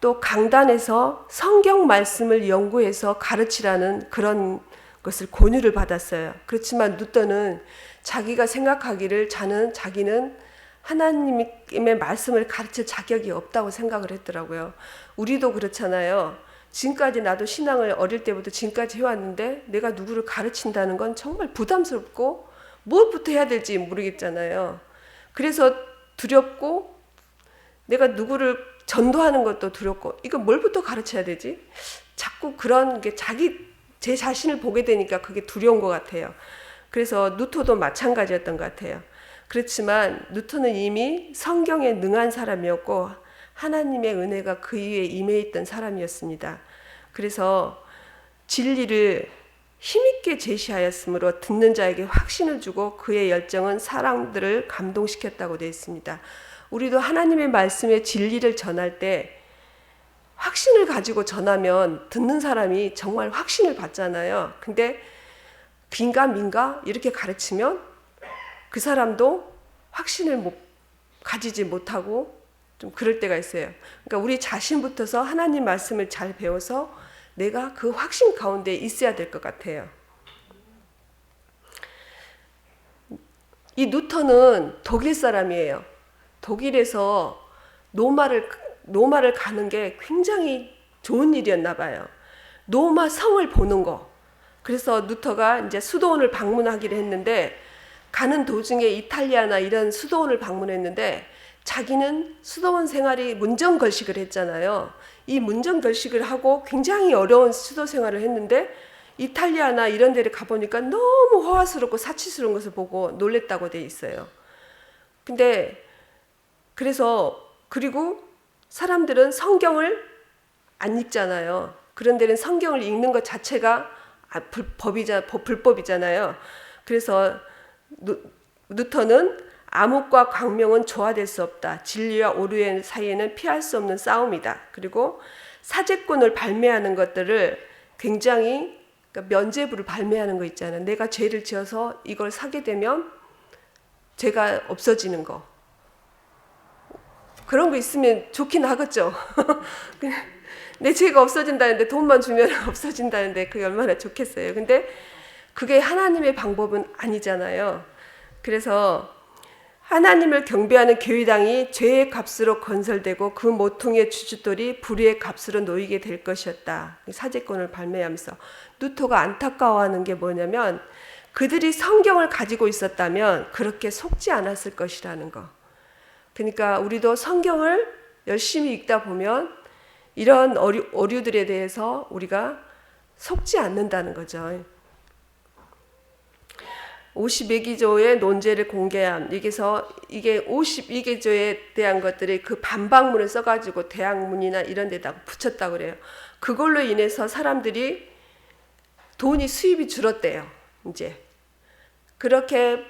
또 강단에서 성경 말씀을 연구해서 가르치라는 그런 것을 권유를 받았어요. 그렇지만 루터는 자기가 생각하기를 자기는 하나님의 말씀을 가르칠 자격이 없다고 생각을 했더라고요. 우리도 그렇잖아요. 지금까지 나도 신앙을 어릴 때부터 지금까지 해왔는데 내가 누구를 가르친다는 건 정말 부담스럽고 무엇부터 해야 될지 모르겠잖아요. 그래서 두렵고 내가 누구를 전도하는 것도 두렵고 이거 뭘부터 가르쳐야 되지? 자꾸 그런 게 제 자신을 보게 되니까 그게 두려운 것 같아요. 그래서 루터도 마찬가지였던 것 같아요. 그렇지만 루터는 이미 성경에 능한 사람이었고 하나님의 은혜가 그 위에 임해 있던 사람이었습니다. 그래서 진리를 힘있게 제시하였으므로 듣는 자에게 확신을 주고 그의 열정은 사람들을 감동시켰다고 되어 있습니다. 우리도 하나님의 말씀의 진리를 전할 때 확신을 가지고 전하면 듣는 사람이 정말 확신을 받잖아요. 근데 긴가 이렇게 가르치면 그 사람도 확신을 가지지 못하고 좀 그럴 때가 있어요. 그러니까 우리 자신부터서 하나님 말씀을 잘 배워서 내가 그 확신 가운데 있어야 될 것 같아요. 이 루터는 독일 사람이에요. 독일에서 로마를 가는 게 굉장히 좋은 일이었나 봐요. 로마 성을 보는 거. 그래서 루터가 이제 수도원을 방문하기로 했는데 가는 도중에 이탈리아나 이런 수도원을 방문했는데 자기는 수도원 생활이 문정걸식을 했잖아요. 이 문정걸식을 하고 굉장히 어려운 수도 생활을 했는데 이탈리아나 이런 데를 가보니까 너무 호화스럽고 사치스러운 것을 보고 놀랬다고 돼 있어요. 근데 그리고 사람들은 성경을 안 읽잖아요. 그런 데는 성경을 읽는 것 자체가 불법이잖아요. 그래서 루터는 암흑과 광명은 조화될 수 없다. 진리와 오류의 사이에는 피할 수 없는 싸움이다. 그리고 사제권을 발매하는 것들을 굉장히 면죄부를 발매하는 거 있잖아요. 내가 죄를 지어서 이걸 사게 되면 죄가 없어지는 거. 그런 거 있으면 좋긴 하겠죠. 내 죄가 없어진다는데 돈만 주면 없어진다는데 그게 얼마나 좋겠어요. 근데 그게 하나님의 방법은 아니잖아요. 그래서 하나님을 경배하는 교회당이 죄의 값으로 건설되고 그 모퉁이의 주춧돌이 불의의 값으로 놓이게 될 것이었다. 사제권을 발매하면서 루터가 안타까워하는 게 뭐냐면 그들이 성경을 가지고 있었다면 그렇게 속지 않았을 것이라는 거. 그러니까 우리도 성경을 열심히 읽다 보면 이런 오류들에 대해서 우리가 속지 않는다는 거죠. 52기조의 논제를 공개함. 여기서 이게 52기조에 대한 것들이 그 반박문을 써가지고 대학문이나 이런 데다 붙였다고 그래요. 그걸로 인해서 사람들이 수입이 줄었대요. 이제 그렇게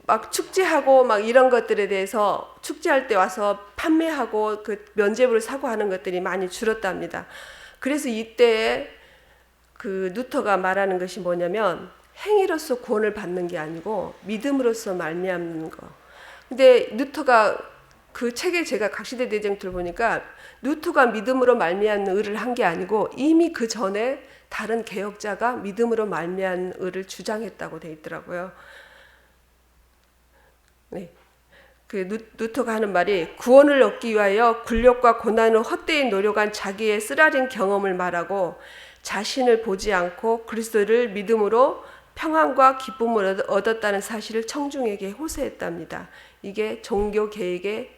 막 축제하고 막 이런 것들에 대해서 축제할 때 와서 판매하고 그 면죄부를 사고 하는 것들이 많이 줄었답니다. 그래서 이때에 그 루터가 말하는 것이 뭐냐면 행위로서 구원을 받는 게 아니고 믿음으로써 말미암는 거. 근데 루터가 그 책에 제가 각시대 대쟁투를 보니까 루터가 믿음으로 말미암는 의를 한 게 아니고 이미 그 전에 다른 개혁자가 믿음으로 말미암는 의를 주장했다고 돼 있더라고요. 네. 그 루터가 하는 말이 구원을 얻기 위하여 굴욕과 고난을 헛되이 노력한 자기의 쓰라린 경험을 말하고 자신을 보지 않고 그리스도를 믿음으로 평안과 기쁨을 얻었다는 사실을 청중에게 호소했답니다. 이게 종교 개혁의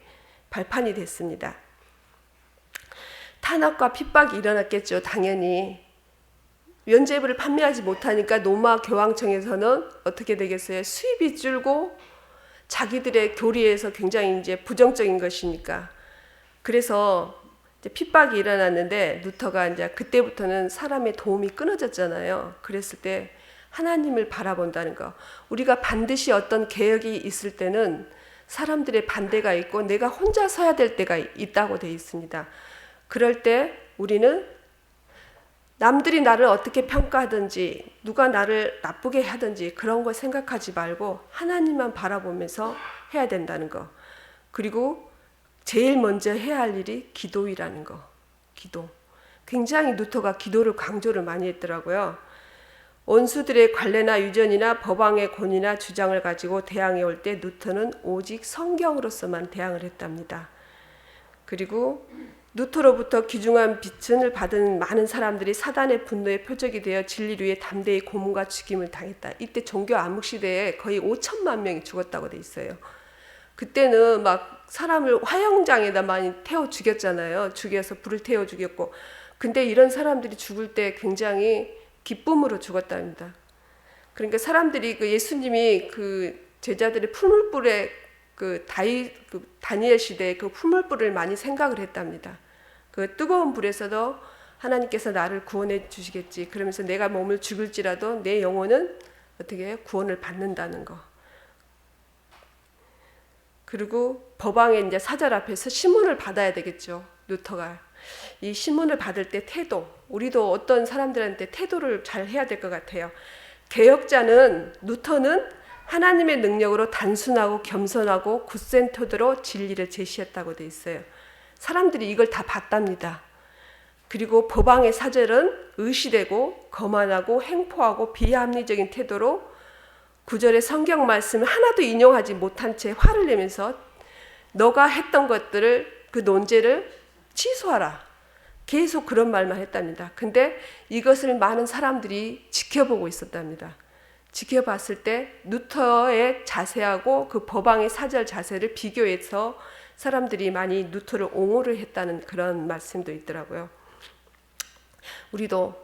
발판이 됐습니다. 탄압과 핍박이 일어났겠죠. 당연히. 면죄부를 판매하지 못하니까 로마 교황청에서는 어떻게 되겠어요? 수입이 줄고 자기들의 교리에서 굉장히 이제 부정적인 것이니까. 그래서 이제 핍박이 일어났는데 루터가 이제 그때부터는 사람의 도움이 끊어졌잖아요. 그랬을 때 하나님을 바라본다는 거. 우리가 반드시 어떤 개혁이 있을 때는 사람들의 반대가 있고 내가 혼자 서야 될 때가 있다고 되어 있습니다. 그럴 때 우리는 남들이 나를 어떻게 평가하든지 누가 나를 나쁘게 하든지 그런 거 생각하지 말고 하나님만 바라보면서 해야 된다는 거. 그리고 제일 먼저 해야 할 일이 기도이라는 거. 기도. 굉장히 루터가 기도를 강조를 많이 했더라고요. 원수들의 관례나 유전이나 법왕의 권위나 주장을 가지고 대항해 올 때 루터는 오직 성경으로서만 대항을 했답니다. 그리고 루터로부터 귀중한 빛을 받은 많은 사람들이 사단의 분노의 표적이 되어 진리를 위해 담대히 고문과 죽임을 당했다. 이때 종교 암흑 시대에 거의 5천만 명이 죽었다고 돼 있어요. 그때는 막 사람을 화형장에다 많이 태워 죽였잖아요. 죽여서 불을 태워 죽였고. 근데 이런 사람들이 죽을 때 굉장히 기쁨으로 죽었답니다. 그러니까 사람들이 그 예수님이 그 제자들의 풀물불에 다니엘 시대에 그 풀물불을 많이 생각을 했답니다. 그 뜨거운 불에서도 하나님께서 나를 구원해 주시겠지. 그러면서 내가 몸을 죽을지라도 내 영혼은 어떻게 구원을 받는다는 거. 그리고 법왕의 이제 사절 앞에서 신문을 받아야 되겠죠. 루터가 이 신문을 받을 때 태도, 우리도 어떤 사람들한테 태도를 잘 해야 될 것 같아요. 개혁자는 루터는 하나님의 능력으로 단순하고 겸손하고 굳센 태도로 진리를 제시했다고 돼 있어요. 사람들이 이걸 다 봤답니다. 그리고 법왕의 사절은 의시되고 거만하고 횡포하고 비합리적인 태도로 9절의 성경 말씀을 하나도 인용하지 못한 채 화를 내면서 너가 했던 것들을 그 논제를 취소하라. 계속 그런 말만 했답니다. 근데 이것을 많은 사람들이 지켜보고 있었답니다. 지켜봤을 때 루터의 자세하고 그 법왕의 사절 자세를 비교해서 사람들이 많이 루터를 옹호를 했다는 그런 말씀도 있더라고요. 우리도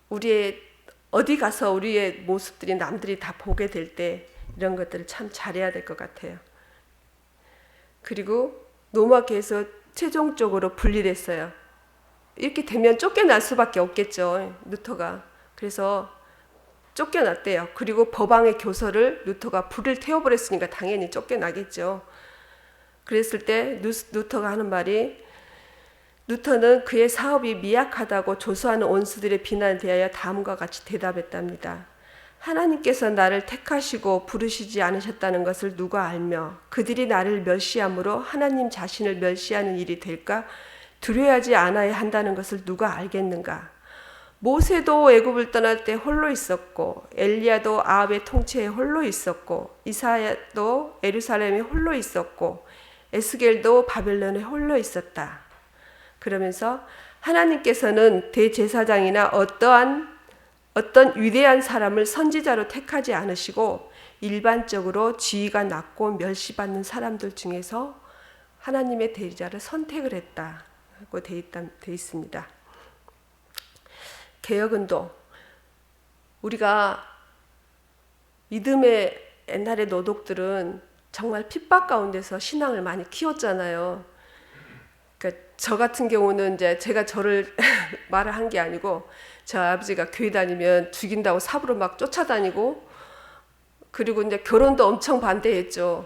우리의 어디 가서 우리의 모습들이 남들이 다 보게 될 때 이런 것들을 참 잘해야 될 것 같아요. 그리고 로마교에서 최종적으로 분리됐어요. 이렇게 되면 쫓겨날 수밖에 없겠죠. 루터가. 그래서 쫓겨났대요. 그리고 법왕의 교서를 루터가 불을 태워버렸으니까 당연히 쫓겨나겠죠. 그랬을 때 루터가 하는 말이 루터는 그의 사업이 미약하다고 조소하는 원수들의 비난에 대하여 다음과 같이 대답했답니다. 하나님께서 나를 택하시고 부르시지 않으셨다는 것을 누가 알며 그들이 나를 멸시함으로 하나님 자신을 멸시하는 일이 될까 두려워하지 않아야 한다는 것을 누가 알겠는가. 모세도 애굽을 떠날 때 홀로 있었고 엘리야도 아합의 통치에 홀로 있었고 이사야도 예루살렘에 홀로 있었고 에스겔도 바벨론에 홀로 있었다. 그러면서 하나님께서는 대제사장이나 어떤 위대한 사람을 선지자로 택하지 않으시고 일반적으로 지위가 낮고 멸시받는 사람들 중에서 하나님의 대리자를 선택을 했다고 돼 있습니다. 개혁운동, 우리가 믿음의 옛날의 노독들은 정말 핍박 가운데서 신앙을 많이 키웠잖아요. 그러니까 저 같은 경우는 이제 제가 저를 말을 한 게 아니고 저 아버지가 교회 다니면 죽인다고 삽으로 막 쫓아다니고 그리고 이제 결혼도 엄청 반대했죠.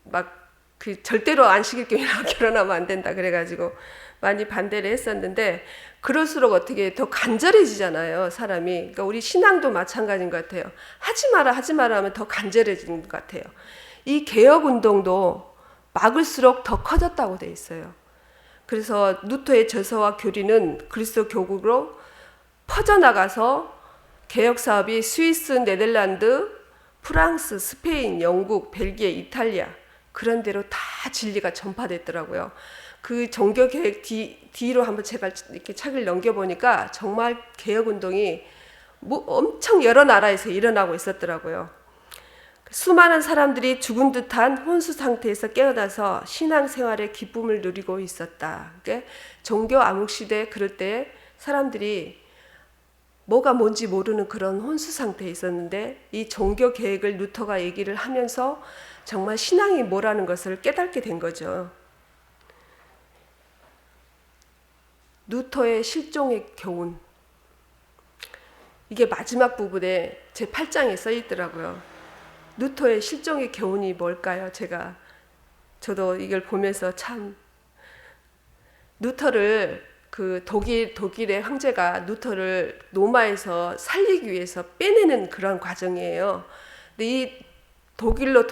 막 그 절대로 안식일교회나 결혼하면 안 된다 그래가지고 많이 반대를 했었는데 그럴수록 어떻게 더 간절해지잖아요, 사람이. 그러니까 우리 신앙도 마찬가지인 것 같아요. 하지 마라 하면 더 간절해지는 것 같아요. 이 개혁운동도 막을수록 더 커졌다고 돼 있어요. 그래서 루터의 저서와 교리는 그리스도 교국으로 퍼져나가서 개혁사업이 스위스, 네덜란드, 프랑스, 스페인, 영국, 벨기에, 이탈리아 그런 데로 다 진리가 전파됐더라고요. 그 종교개혁 뒤로 한번 제가 이렇게 책을 넘겨보니까 정말 개혁운동이 엄청 여러 나라에서 일어나고 있었더라고요. 수많은 사람들이 죽은 듯한 혼수 상태에서 깨어나서 신앙생활의 기쁨을 누리고 있었다. 그러니까 종교 암흑시대 그럴 때 사람들이 뭐가 뭔지 모르는 그런 혼수 상태에 있었는데 이 종교 계획을 루터가 얘기를 하면서 정말 신앙이 뭐라는 것을 깨닫게 된 거죠. 루터의 실종의 교훈. 이게 마지막 부분에 제 8장에 써 있더라고요. 루터의 실종의 교훈이 뭘까요? 저도 이걸 보면서 참 루터를 그 독일의 황제가 루터를 로마에서 살리기 위해서 빼내는 그런 과정이에요. 근데 이 독일로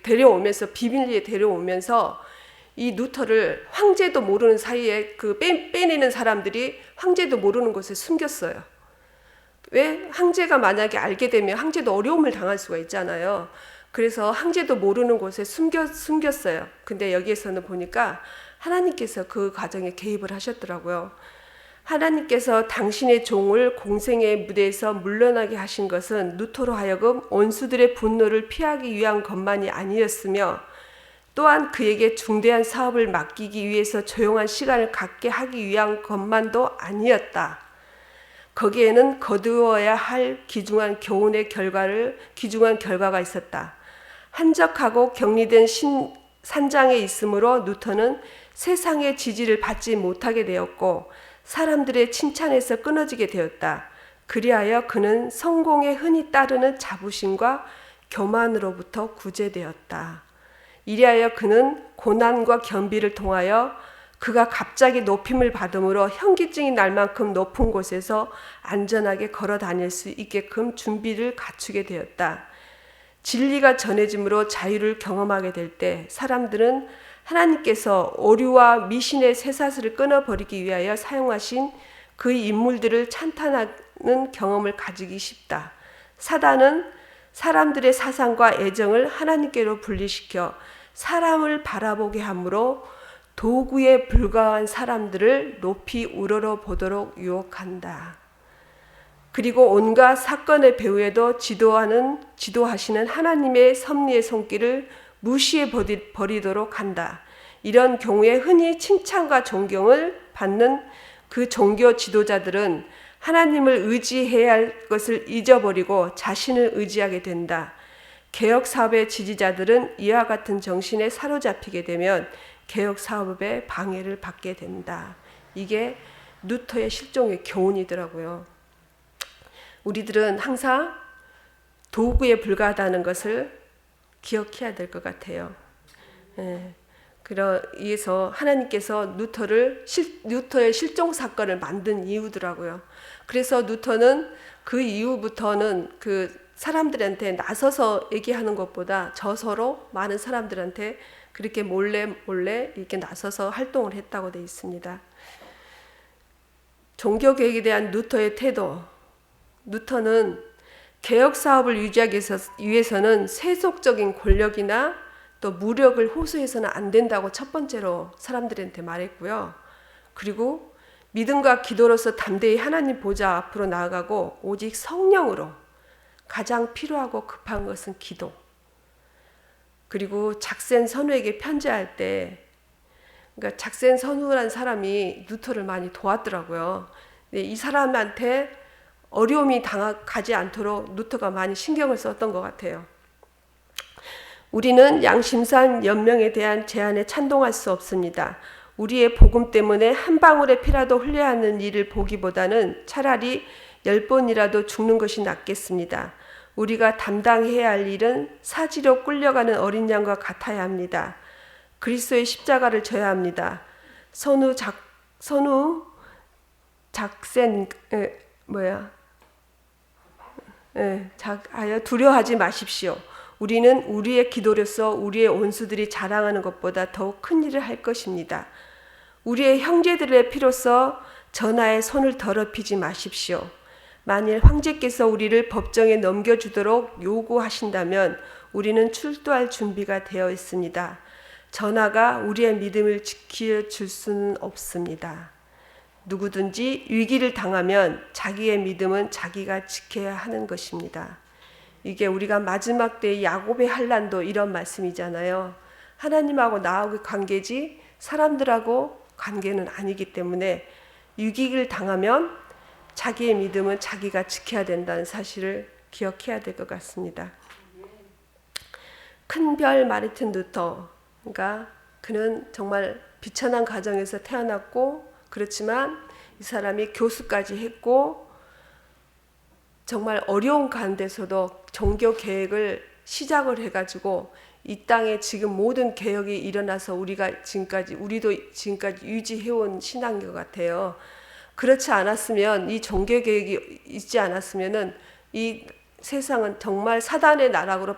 데려오면서 비밀리에 데려오면서 이 루터를 황제도 모르는 사이에 그 빼내는 사람들이 황제도 모르는 곳에 숨겼어요. 왜? 황제가 만약에 알게 되면 황제도 어려움을 당할 수가 있잖아요. 그래서 황제도 모르는 곳에 숨겼어요. 근데 여기에서는 보니까 하나님께서 그 과정에 개입을 하셨더라고요. 하나님께서 당신의 종을 공생의 무대에서 물러나게 하신 것은 루터로 하여금 원수들의 분노를 피하기 위한 것만이 아니었으며, 또한 그에게 중대한 사업을 맡기기 위해서 조용한 시간을 갖게 하기 위한 것만도 아니었다. 거기에는 거두어야 할 귀중한 결과가 있었다. 한적하고 격리된 산장에 있으므로 루터는 세상의 지지를 받지 못하게 되었고 사람들의 칭찬에서 끊어지게 되었다. 그리하여 그는 성공에 흔히 따르는 자부심과 교만으로부터 구제되었다. 이리하여 그는 고난과 겸비를 통하여 그가 갑자기 높임을 받음으로 현기증이 날 만큼 높은 곳에서 안전하게 걸어 다닐 수 있게끔 준비를 갖추게 되었다. 진리가 전해짐으로 자유를 경험하게 될 때 사람들은 하나님께서 오류와 미신의 쇠사슬을 끊어버리기 위하여 사용하신 그 인물들을 찬탄하는 경험을 가지기 쉽다. 사단은 사람들의 사상과 애정을 하나님께로 분리시켜 사람을 바라보게 하므로 도구에 불과한 사람들을 높이 우러러보도록 유혹한다. 그리고 온갖 사건의 배후에도 지도하시는 하나님의 섭리의 손길을 무시해 버리도록 한다. 이런 경우에 흔히 칭찬과 존경을 받는 그 종교 지도자들은 하나님을 의지해야 할 것을 잊어버리고 자신을 의지하게 된다. 개혁 사업의 지지자들은 이와 같은 정신에 사로잡히게 되면 개혁 사업에 방해를 받게 된다. 이게 루터의 실종의 교훈이더라고요. 우리들은 항상 도구에 불과하다는 것을 기억해야 될 것 같아요. 그래서 하나님께서 루터의 실종 사건을 만든 이유더라고요. 그래서 루터는 그 이후부터는 그 사람들한테 나서서 얘기하는 것보다 저서로 많은 사람들한테 그렇게 몰래 이렇게 나서서 활동을 했다고 되어 있습니다. 종교개혁에 대한 루터의 태도. 루터는 개혁 사업을 유지하기 위해서는 세속적인 권력이나 또 무력을 호소해서는 안 된다고 첫 번째로 사람들한테 말했고요. 그리고 믿음과 기도로서 담대히 하나님 보좌 앞으로 나아가고 오직 성령으로 가장 필요하고 급한 것은 기도. 그리고 작센 선우에게 편지할 때, 그러니까 작센 선우라는 사람이 루터를 많이 도왔더라고요. 근데 이 사람한테 어려움이 가지 않도록 루터가 많이 신경을 썼던 것 같아요. 우리는 양심산 연명에 대한 제안에 찬동할 수 없습니다. 우리의 복음 때문에 한 방울의 피라도 흘려야 하는 일을 보기보다는 차라리 10번이라도 죽는 것이 낫겠습니다. 우리가 담당해야 할 일은 사지로 끌려가는 어린 양과 같아야 합니다. 그리스도의 십자가를 져야 합니다. 두려워하지 마십시오. 우리는 우리의 기도로서 우리의 원수들이 자랑하는 것보다 더욱 큰 일을 할 것입니다. 우리의 형제들의 피로써 전하의 손을 더럽히지 마십시오. 만일 황제께서 우리를 법정에 넘겨주도록 요구하신다면 우리는 출두할 준비가 되어 있습니다. 전하가 우리의 믿음을 지켜줄 수는 없습니다. 누구든지 위기를 당하면 자기의 믿음은 자기가 지켜야 하는 것입니다. 이게 우리가 마지막 때의 야곱의 환난도 이런 말씀이잖아요. 하나님하고 나하고의 관계지 사람들하고 관계는 아니기 때문에 위기를 당하면 자기의 믿음은 자기가 지켜야 된다는 사실을 기억해야 될 것 같습니다. 큰별 마르틴 루터, 그러니까 그는 정말 비천한 가정에서 태어났고, 그렇지만 이 사람이 교수까지 했고 정말 어려운 가운데서도 종교 개혁을 시작을 해가지고 이 땅에 지금 모든 개혁이 일어나서 우리도 지금까지 유지해온 신앙인 것 같아요. 그렇지 않았으면, 이 종교 개혁이 있지 않았으면은 이 세상은 정말 사단의 나락으로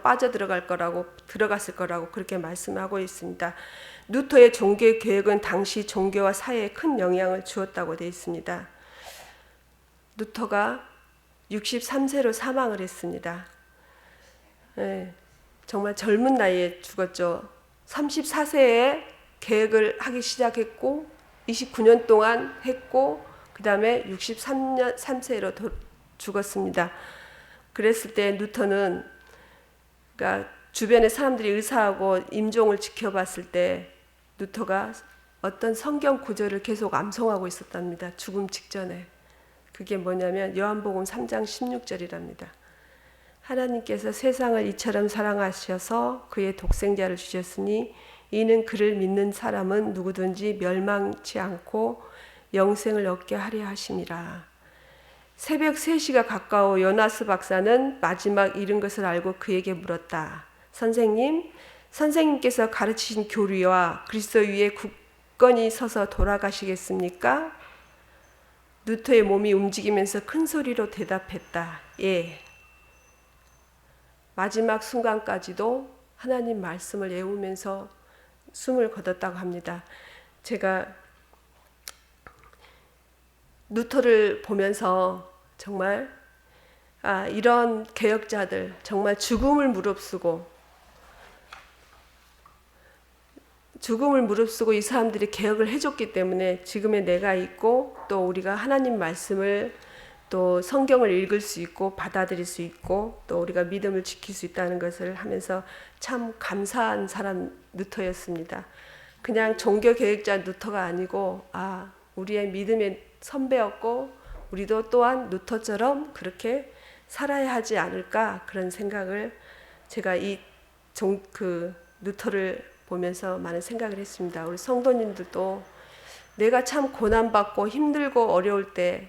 들어갔을 거라고 그렇게 말씀하고 있습니다. 루터의 종교 개혁은 당시 종교와 사회에 큰 영향을 주었다고 되어 있습니다. 루터가 63세로 사망을 했습니다. 네, 정말 젊은 나이에 죽었죠. 34세에 개혁을 하기 시작했고 29년 동안 했고 그 다음에 63세로 죽었습니다. 그랬을 때 루터는 그러니까 주변의 사람들이 의사하고 임종을 지켜봤을 때 루터가 어떤 성경 구절을 계속 암송하고 있었답니다. 죽음 직전에. 그게 뭐냐면 요한복음 3장 16절이랍니다. 하나님께서 세상을 이처럼 사랑하셔서 그의 독생자를 주셨으니 이는 그를 믿는 사람은 누구든지 멸망치 않고 영생을 얻게 하려 하심이라. 새벽 3시가 가까워 요나스 박사는 마지막 이른 것을 알고 그에게 물었다. 선생님께서 가르치신 교리와 그리스도 위에 굳건히 서서 돌아가시겠습니까? 루터의 몸이 움직이면서 큰 소리로 대답했다. 예. 마지막 순간까지도 하나님 말씀을 외우면서 숨을 거뒀다고 합니다. 제가 루터를 보면서 정말 이런 개혁자들 정말 죽음을 무릅쓰고 이 사람들이 개혁을 해줬기 때문에 지금의 내가 있고 또 우리가 하나님 말씀을 또 성경을 읽을 수 있고 받아들일 수 있고 또 우리가 믿음을 지킬 수 있다는 것을 하면서 참 감사한 사람 루터였습니다. 그냥 종교개혁자 루터가 아니고 우리의 믿음의 선배였고 우리도 또한 루터처럼 그렇게 살아야 하지 않을까 그런 생각을 제가 루터를 보면서 많은 생각을 했습니다. 우리 성도님들도 내가 참 고난받고 힘들고 어려울 때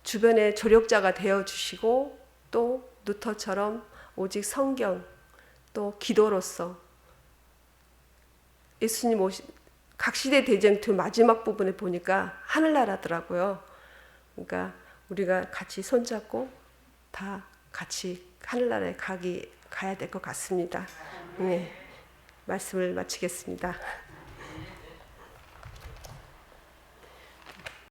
주변에 조력자가 되어주시고 또 루터처럼 오직 성경 또 기도로서 예수님 각시대 대쟁투 마지막 부분에 보니까 하늘나라더라고요. 그러니까 우리가 같이 손잡고 다 같이 하늘나라에 가야 될 것 같습니다. 네, 말씀을 마치겠습니다.